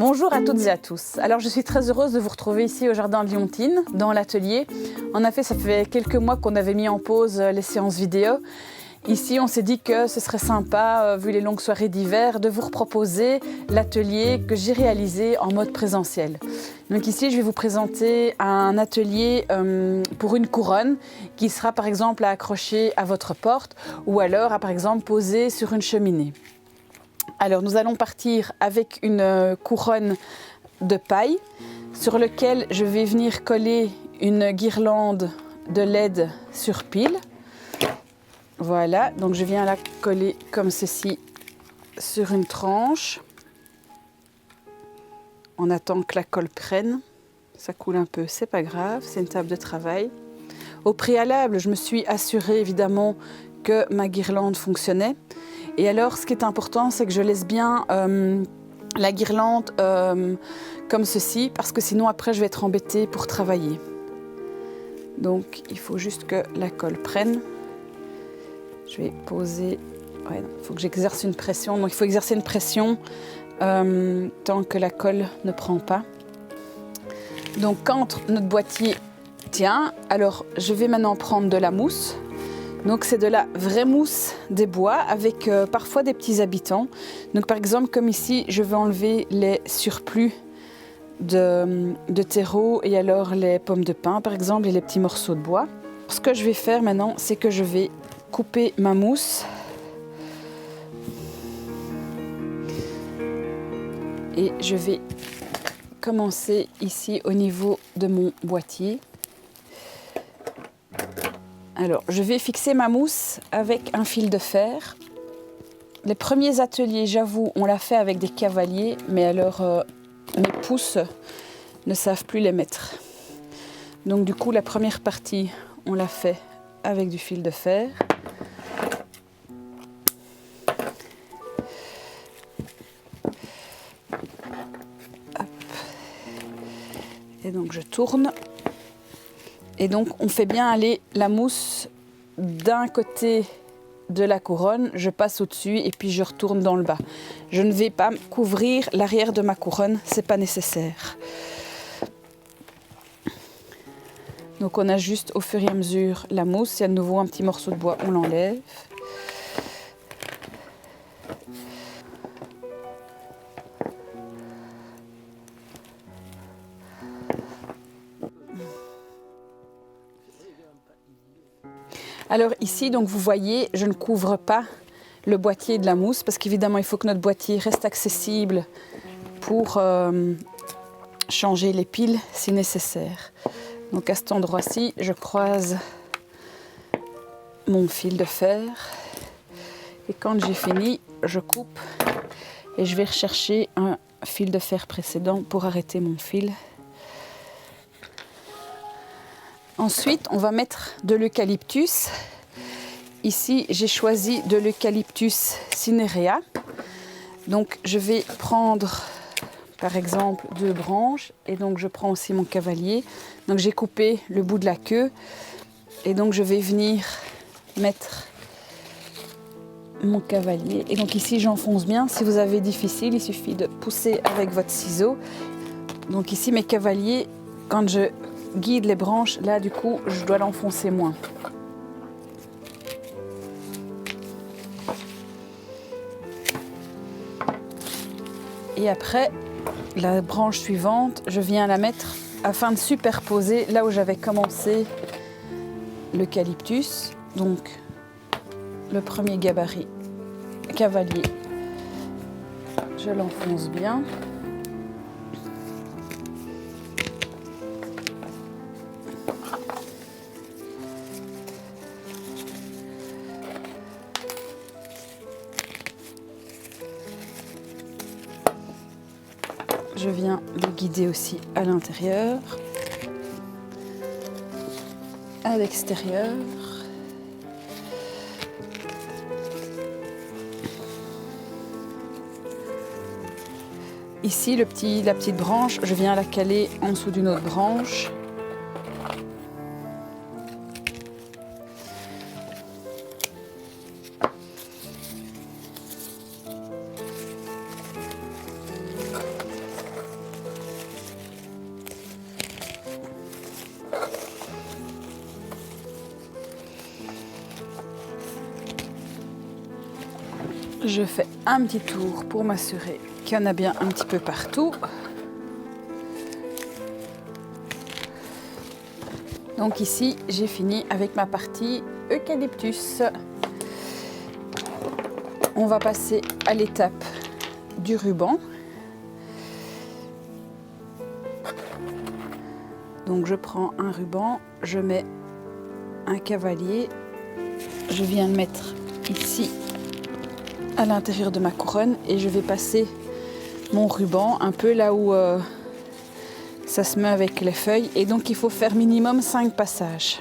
Bonjour à toutes et à tous. Alors je suis très heureuse de vous retrouver ici au jardin de Lyontine, dans l'atelier. En effet, ça fait quelques mois qu'on avait mis en pause les séances vidéo. Ici, on s'est dit que ce serait sympa, vu les longues soirées d'hiver, de vous proposer l'atelier que j'ai réalisé en mode présentiel. Donc ici, je vais vous présenter un atelier pour une couronne qui sera par exemple à accrocher à votre porte ou alors à par exemple poser sur une cheminée. Alors nous allons partir avec une couronne de paille sur laquelle je vais venir coller une guirlande de LED sur pile. Voilà, donc je viens la coller comme ceci sur une tranche. On attend que la colle prenne. Ça coule un peu, c'est pas grave, c'est une table de travail. Au préalable, je me suis assurée évidemment que ma guirlande fonctionnait. Et alors, ce qui est important, c'est que je laisse bien la guirlande comme ceci, parce que sinon après, je vais être embêtée pour travailler. Donc, il faut juste que la colle prenne. Je vais poser. Ouais, il faut que j'exerce une pression. Donc, il faut exercer une pression tant que la colle ne prend pas. Donc, quand notre boîtier tient, alors je vais maintenant prendre de la mousse. Donc c'est de la vraie mousse des bois avec parfois des petits habitants. Donc par exemple comme ici, je vais enlever les surplus de terreau et alors les pommes de pin par exemple et les petits morceaux de bois. Ce que je vais faire maintenant, c'est que je vais couper ma mousse et je vais commencer ici au niveau de mon boîtier. Alors, je vais fixer ma mousse avec un fil de fer. Les premiers ateliers, j'avoue, on l'a fait avec des cavaliers, mais alors mes pouces ne savent plus les mettre. Donc du coup, la première partie, on l'a fait avec du fil de fer. Hop. Et donc je tourne. Et donc on fait bien aller la mousse d'un côté de la couronne, je passe au-dessus et puis je retourne dans le bas. Je ne vais pas couvrir l'arrière de ma couronne, c'est pas nécessaire. Donc on ajuste au fur et à mesure la mousse, s'il y a de nouveau un petit morceau de bois, on l'enlève. Alors ici, donc vous voyez, je ne couvre pas le boîtier de la mousse parce qu'évidemment, il faut que notre boîtier reste accessible pour changer les piles si nécessaire. Donc à cet endroit-ci, je croise mon fil de fer et quand j'ai fini, je coupe et je vais rechercher un fil de fer précédent pour arrêter mon fil. Ensuite, on va mettre de l'eucalyptus. Ici, j'ai choisi de l'eucalyptus cinerea. Donc, je vais prendre, par exemple, 2 branches. Et donc, je prends aussi mon cavalier. Donc, j'ai coupé le bout de la queue. Et donc, je vais venir mettre mon cavalier. Et donc, ici, j'enfonce bien. Si vous avez difficile, il suffit de pousser avec votre ciseau. Donc, ici, mes cavaliers, quand je guide les branches, là du coup je dois l'enfoncer moins. Et après la branche suivante, je viens la mettre afin de superposer là où j'avais commencé l'eucalyptus. Donc le premier gabarit cavalier, je l'enfonce bien. Je viens le guider aussi à l'intérieur, à l'extérieur. Ici, la petite branche, je viens la caler en dessous d'une autre branche. Je fais un petit tour pour m'assurer qu'il y en a bien un petit peu partout. Donc ici, j'ai fini avec ma partie eucalyptus. On va passer à l'étape du ruban. Donc je prends un ruban, je mets un cavalier. Je viens le mettre ici à l'intérieur de ma couronne et je vais passer mon ruban un peu là où ça se met avec les feuilles, et donc il faut faire minimum 5 passages.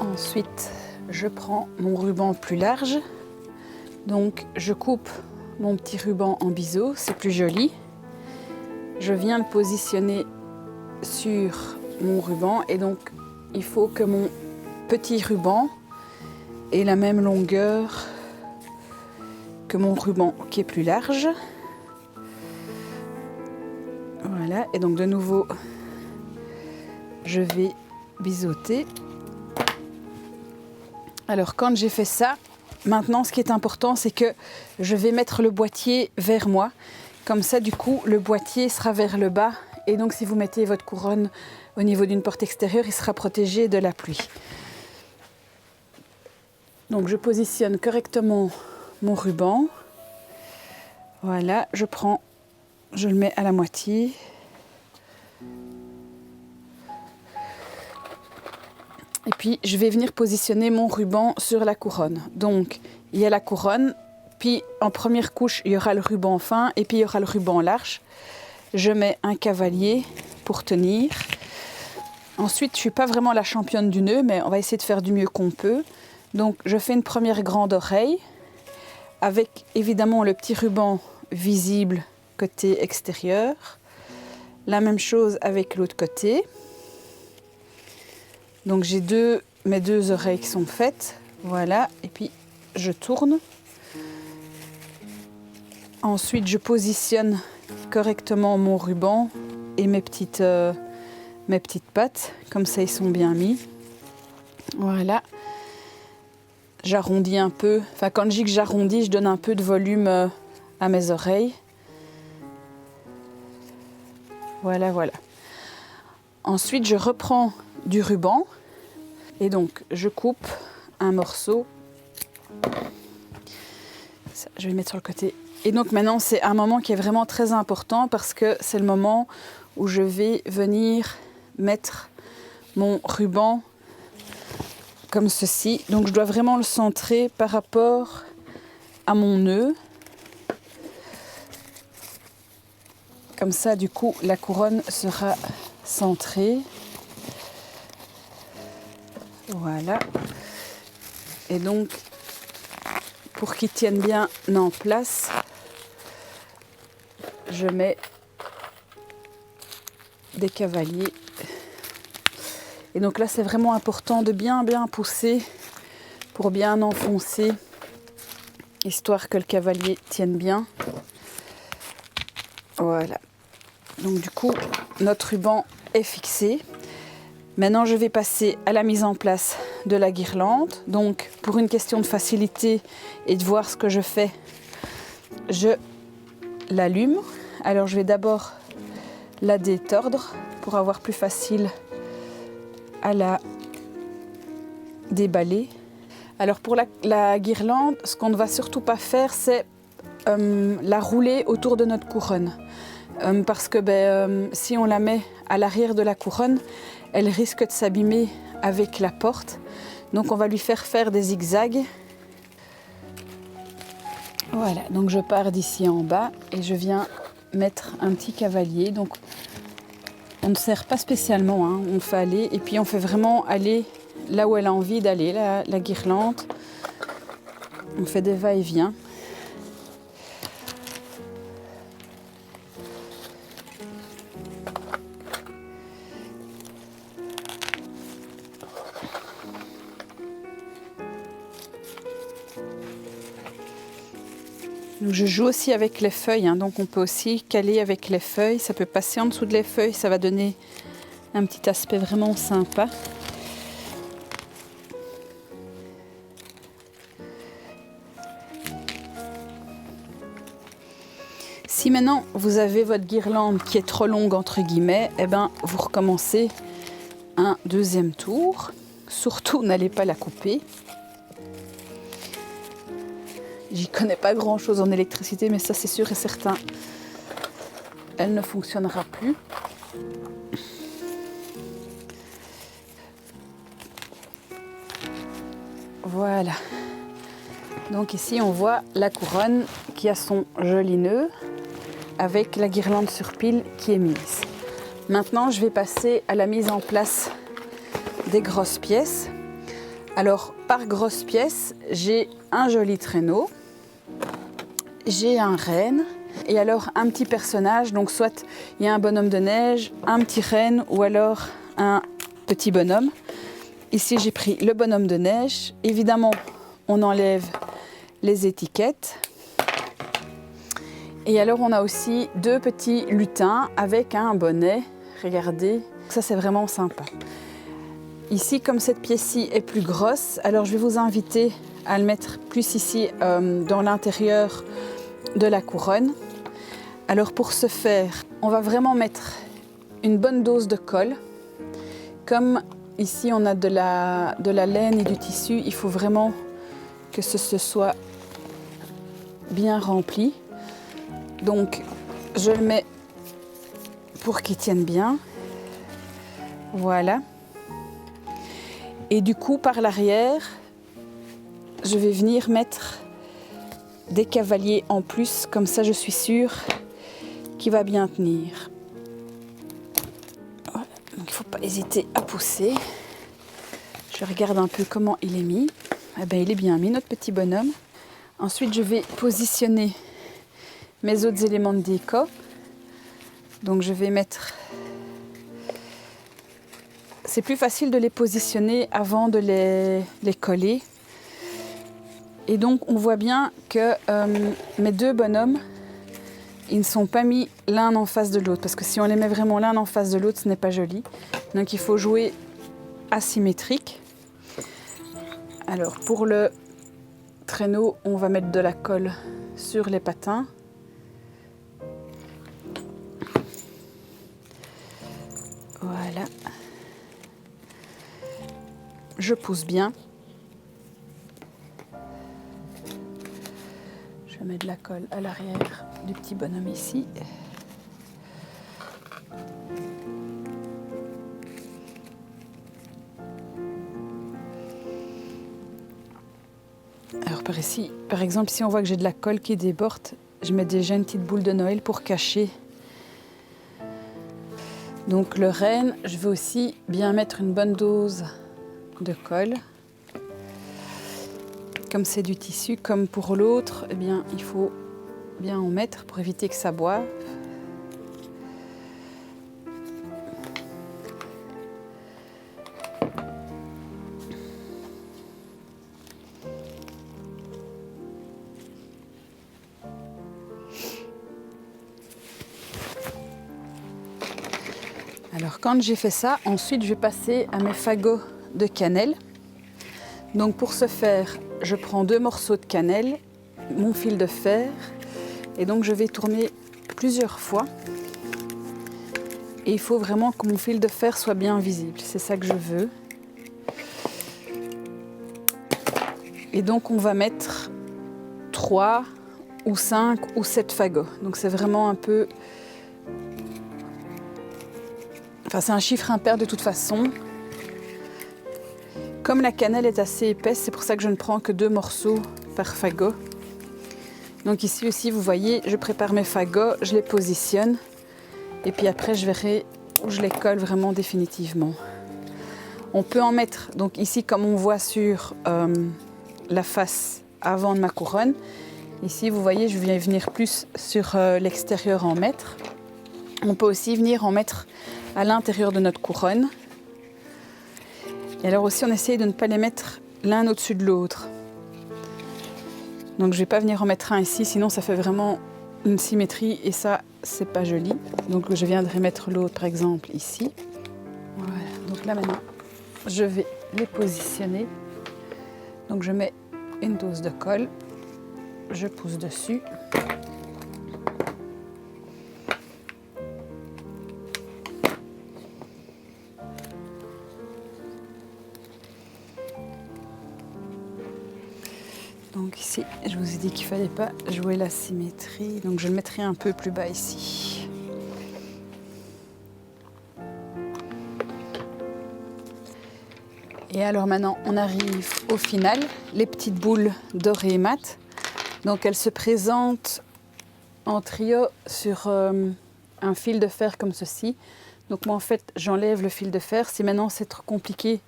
Ensuite, je prends mon ruban plus large. Donc, je coupe mon petit ruban en biseau, c'est plus joli. Je viens le positionner sur mon ruban et donc il faut que mon petit ruban ait la même longueur que mon ruban qui est plus large. Voilà, et donc de nouveau, je vais biseauter. Alors quand j'ai fait ça, maintenant ce qui est important, c'est que je vais mettre le boîtier vers moi. Comme ça, du coup, le boîtier sera vers le bas. Et donc si vous mettez votre couronne au niveau d'une porte extérieure, il sera protégé de la pluie. Donc je positionne correctement mon ruban. Voilà, je le mets à la moitié. Et puis, je vais venir positionner mon ruban sur la couronne. Donc, il y a la couronne, puis en première couche, il y aura le ruban fin, et puis il y aura le ruban large. Je mets un cavalier pour tenir. Ensuite, je ne suis pas vraiment la championne du nœud, mais on va essayer de faire du mieux qu'on peut. Donc, je fais une première grande oreille, avec évidemment le petit ruban visible côté extérieur. La même chose avec l'autre côté. Donc j'ai mes deux oreilles qui sont faites, voilà, et puis je tourne. Ensuite je positionne correctement mon ruban et mes petites pattes, comme ça ils sont bien mis. Voilà. J'arrondis un peu, enfin quand je dis que j'arrondis, je donne un peu de volume à mes oreilles. Voilà, voilà. Ensuite je reprends du ruban et donc je coupe un morceau. Ça, je vais le mettre sur le côté. Et donc maintenant c'est un moment qui est vraiment très important parce que c'est le moment où je vais venir mettre mon ruban comme ceci. Donc je dois vraiment le centrer par rapport à mon nœud. Comme ça du coup la couronne sera centrée. Voilà. Et donc, pour qu'il tienne bien en place, je mets des cavaliers. Et donc là, c'est vraiment important de bien pousser pour bien enfoncer, histoire que le cavalier tienne bien. Voilà. Donc du coup, notre ruban est fixé. Maintenant, je vais passer à la mise en place de la guirlande. Donc, pour une question de facilité et de voir ce que je fais, je l'allume. Alors, je vais d'abord la détordre pour avoir plus facile à la déballer. Alors, pour la guirlande, ce qu'on ne va surtout pas faire, c'est la rouler autour de notre couronne. Parce que si on la met à l'arrière de la couronne, elle risque de s'abîmer avec la porte. Donc on va lui faire des zigzags. Voilà, donc je pars d'ici en bas et je viens mettre un petit cavalier. Donc on ne serre pas spécialement, hein. On fait aller et puis on fait vraiment aller là où elle a envie d'aller, la guirlande. On fait des va-et-vient. Donc je joue aussi avec les feuilles, hein, donc on peut aussi caler avec les feuilles, ça peut passer en dessous de les feuilles, ça va donner un petit aspect vraiment sympa. Si maintenant vous avez votre guirlande qui est trop longue entre guillemets, eh ben, vous recommencez un deuxième tour. Surtout n'allez pas la couper. J'y connais pas grand chose en électricité, mais ça c'est sûr et certain, elle ne fonctionnera plus. Voilà. Donc ici on voit la couronne qui a son joli nœud avec la guirlande sur pile qui est mise. Maintenant je vais passer à la mise en place des grosses pièces. Alors par grosse pièce, j'ai un joli traîneau, j'ai un renne et alors un petit personnage, donc soit il y a un bonhomme de neige, un petit renne ou alors un petit bonhomme. Ici j'ai pris le bonhomme de neige, évidemment on enlève les étiquettes. Et alors on a aussi deux petits lutins avec un bonnet, regardez, ça c'est vraiment sympa. Ici, comme cette pièce-ci est plus grosse, alors je vais vous inviter à le mettre plus ici dans l'intérieur de la couronne. Alors pour ce faire, on va vraiment mettre une bonne dose de colle. Comme ici on a de la laine et du tissu, il faut vraiment que ce soit bien rempli. Donc je le mets pour qu'il tienne bien. Voilà. Et du coup, par l'arrière, je vais venir mettre des cavaliers en plus. Comme ça, je suis sûre qu'il va bien tenir. Voilà. Donc, il ne faut pas hésiter à pousser. Je regarde un peu comment il est mis. Eh bien, il est bien mis, notre petit bonhomme. Ensuite, je vais positionner mes autres éléments de déco. Donc, je vais mettre... C'est plus facile de les positionner avant de les coller. Et donc on voit bien que mes deux bonhommes, ils ne sont pas mis l'un en face de l'autre. Parce que si on les met vraiment l'un en face de l'autre, ce n'est pas joli. Donc il faut jouer asymétrique. Alors pour le traîneau, on va mettre de la colle sur les patins. Voilà. Je pousse bien. Je mets de la colle à l'arrière du petit bonhomme ici. Alors par ici, par exemple, si on voit que j'ai de la colle qui déborde, je mets déjà une petite boule de Noël pour cacher. Donc le renne, je vais aussi bien mettre une bonne dose de colle. Comme c'est du tissu, comme pour l'autre, eh bien, il faut bien en mettre pour éviter que ça boive. Alors quand j'ai fait ça, ensuite je vais passer à mes fagots de cannelle. Donc pour ce faire, je prends 2 morceaux de cannelle, mon fil de fer, et donc je vais tourner plusieurs fois. Et il faut vraiment que mon fil de fer soit bien visible, c'est ça que je veux. Et donc on va mettre 3 ou 5 ou 7 fagots. Donc c'est vraiment un peu... Enfin c'est un chiffre impair de toute façon. Comme la cannelle est assez épaisse, c'est pour ça que je ne prends que 2 morceaux par fagot. Donc ici aussi, vous voyez, je prépare mes fagots, je les positionne. Et puis après, je verrai où je les colle vraiment définitivement. On peut en mettre, donc ici comme on voit sur la face avant de ma couronne, ici vous voyez je viens venir plus sur l'extérieur en mettre. On peut aussi venir en mettre à l'intérieur de notre couronne. Et alors aussi on essaye de ne pas les mettre l'un au-dessus de l'autre. Donc je ne vais pas venir en mettre un ici, sinon ça fait vraiment une symétrie et ça c'est pas joli. Donc je viendrai mettre l'autre par exemple ici. Voilà, donc là maintenant je vais les positionner. Donc je mets une dose de colle, je pousse dessus. Donc ici, je vous ai dit qu'il ne fallait pas jouer la symétrie, donc je le mettrai un peu plus bas ici. Et alors maintenant, on arrive au final, les petites boules dorées et mat. Donc elles se présentent en trio sur un fil de fer comme ceci. Donc moi en fait, j'enlève le fil de fer. Si maintenant c'est trop compliqué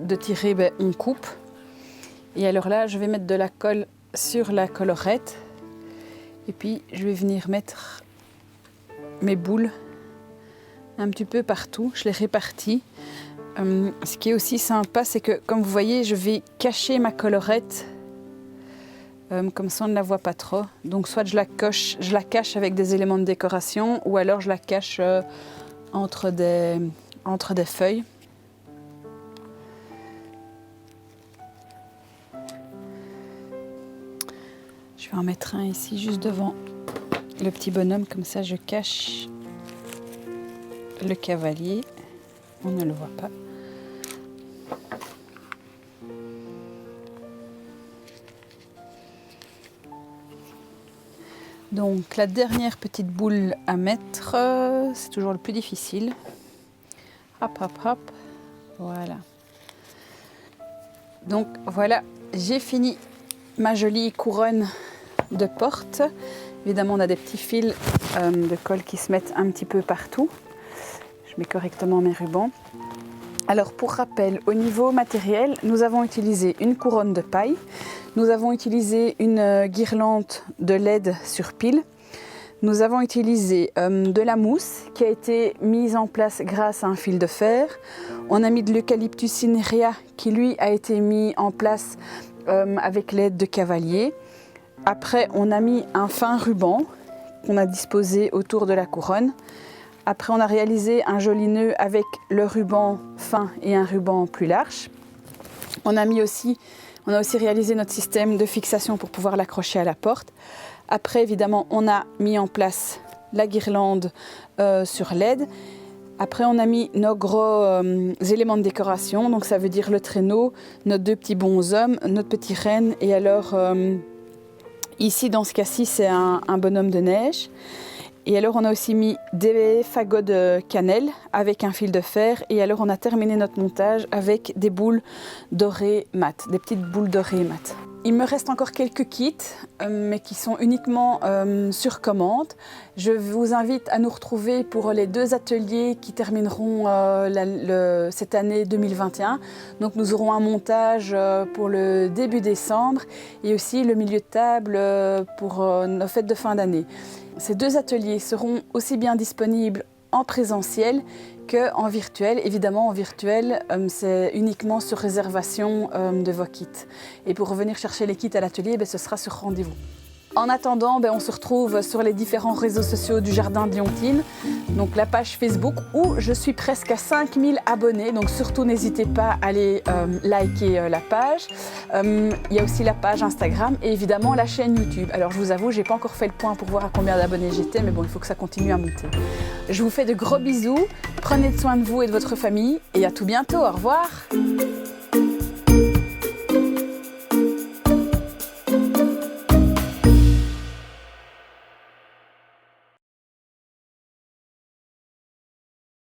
de tirer, ben, on coupe. Et alors là, je vais mettre de la colle sur la collerette. Et puis, je vais venir mettre mes boules un petit peu partout. Je les répartis. Ce qui est aussi sympa, c'est que, comme vous voyez, je vais cacher ma collerette. Comme ça, on ne la voit pas trop. Donc, soit je la cache avec des éléments de décoration, ou alors je la cache entre des feuilles. Je vais en mettre un ici, juste devant le petit bonhomme. Comme ça, je cache le cavalier. On ne le voit pas. Donc, la dernière petite boule à mettre, c'est toujours le plus difficile. Hop, hop, hop. Voilà. Donc, voilà, j'ai fini ma jolie couronne de porte. Évidemment, on a des petits fils de colle qui se mettent un petit peu partout. Je mets correctement mes rubans. Alors, pour rappel, au niveau matériel, nous avons utilisé une couronne de paille. Nous avons utilisé une guirlande de LED sur pile. Nous avons utilisé de la mousse qui a été mise en place grâce à un fil de fer. On a mis de l'eucalyptus cinerea qui, lui, a été mis en place avec l'aide de cavalier. Après, on a mis un fin ruban qu'on a disposé autour de la couronne. Après, on a réalisé un joli nœud avec le ruban fin et un ruban plus large. On a aussi réalisé notre système de fixation pour pouvoir l'accrocher à la porte. Après, évidemment, on a mis en place la guirlande sur LED. Après, on a mis nos gros éléments de décoration. Donc, ça veut dire le traîneau, nos deux petits bonshommes, notre petit renne. Et alors, ici, dans ce cas-ci, c'est un bonhomme de neige. Et alors, on a aussi mis des fagots de cannelle avec un fil de fer. Et alors, on a terminé notre montage avec des boules dorées mat, des petites boules dorées mat. Il me reste encore quelques kits, mais qui sont uniquement sur commande. Je vous invite à nous retrouver pour les 2 ateliers qui termineront cette année 2021. Donc nous aurons un montage pour le début décembre et aussi le milieu de table pour nos fêtes de fin d'année. Ces 2 ateliers seront aussi bien disponibles en présentiel qu'en virtuel. Évidemment, en virtuel, c'est uniquement sur réservation de vos kits. Et pour revenir chercher les kits à l'atelier, ce sera sur rendez-vous. En attendant, on se retrouve sur les différents réseaux sociaux du Jardin de Lyontine, donc la page Facebook où je suis presque à 5000 abonnés, donc surtout n'hésitez pas à aller liker la page. Il y a aussi la page Instagram et évidemment la chaîne YouTube. Alors je vous avoue, j'ai pas encore fait le point pour voir à combien d'abonnés j'étais, mais bon, il faut que ça continue à monter. Je vous fais de gros bisous, prenez soin de vous et de votre famille et à tout bientôt, au revoir.